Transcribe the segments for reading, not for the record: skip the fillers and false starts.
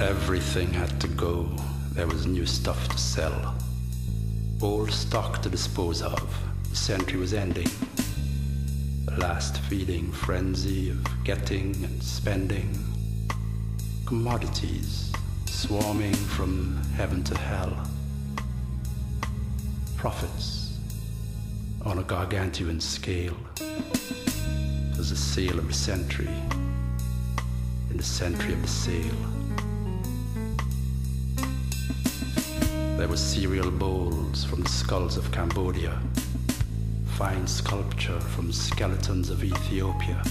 Everything had to go. There was new stuff to sell. Old stock to dispose of. The century was ending. The last feeding frenzy of getting and spending. Commodities swarming from heaven to hell. Profits on a gargantuan scale. It was the sale of the century in the century of the sale. There were cereal bowls from the skulls of Cambodia, fine sculpture from skeletons of Ethiopia,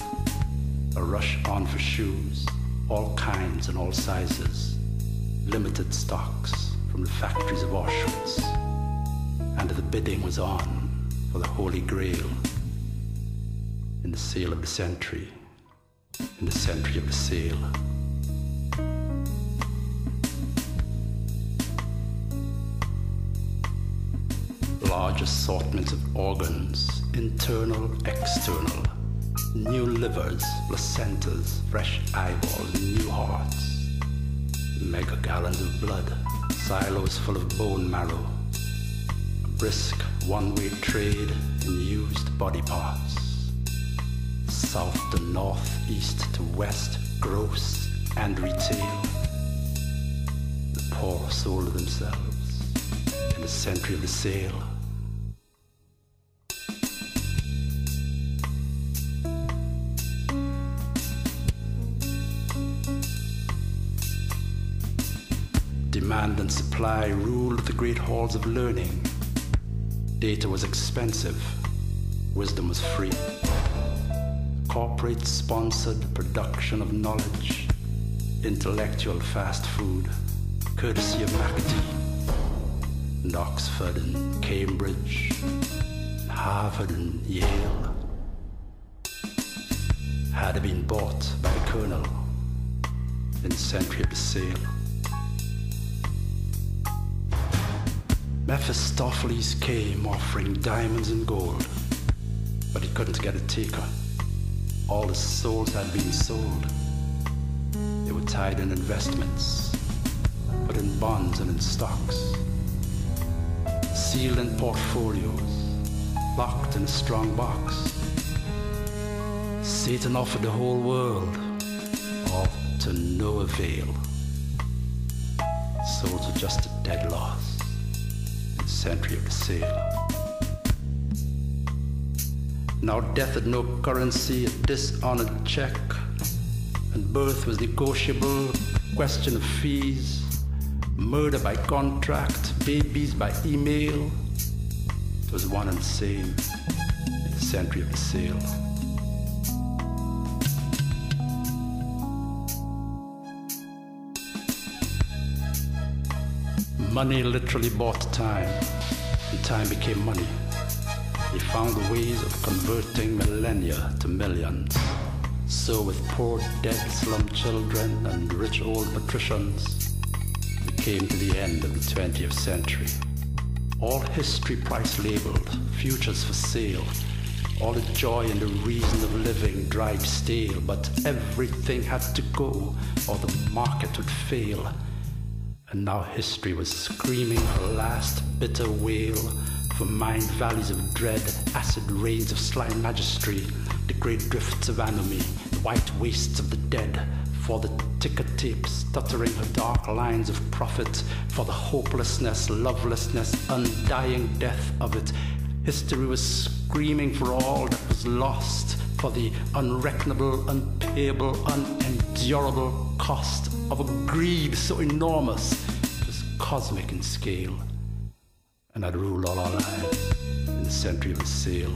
a rush on for shoes, all kinds and all sizes, limited stocks from the factories of Auschwitz, and the bidding was on for the Holy Grail in the sale of the century, in the century of the sale. Large assortment of organs, internal, external, new livers, placentas, fresh eyeballs, new hearts, mega gallons of blood, silos full of bone marrow, a brisk one-way trade in used body parts, south to north, east to west, gross and retail. The poor sold themselves in the century of the sale. Demand and supply ruled the great halls of learning. Data was expensive, wisdom was free. Corporate-sponsored production of knowledge, intellectual fast food, courtesy of McAtee, and Oxford and Cambridge, and Harvard and Yale, had been bought by the Colonel in the century of the sale. Mephistopheles came offering diamonds and gold, but he couldn't get a taker. All the souls had been sold. They were tied in investments, put in bonds and in stocks, sealed in portfolios, locked in a strong box. Satan offered the whole world, all to no avail. Souls were just a dead loss. Century of the sale. Now death had no currency, a dishonored check, and birth was negotiable, question of fees, murder by contract, babies by email. It was one and the same in the century of the sale. Money literally bought time, and time became money. He found ways of converting millennia to millions. So with poor dead slum children and rich old patricians, we came to the end of the 20th century. All history price labeled, futures for sale, all the joy and the reason of living dried stale, but everything had to go or the market would fail. And now history was screaming her last bitter wail for mined valleys of dread, acid rains of sly magistry, the great drifts of anomie, the white wastes of the dead, for the ticker tape stuttering her dark lines of profit, for the hopelessness, lovelessness, undying death of it. History was screaming for all that was lost, for the unreckonable, unpayable, unendurable cost of a greed so enormous it was cosmic in scale, and had ruled all our lives in the century of the sale.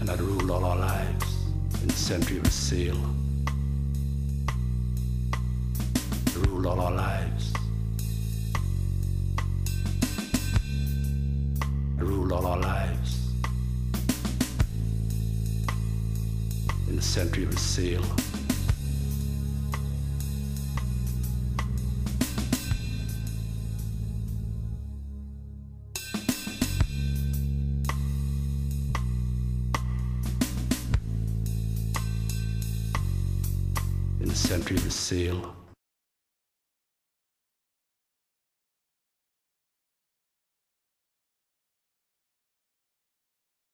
And had ruled all our lives in the century of the sale. Ruled all our lives. Ruled all our lives in the century of the sale. in the century of the sail.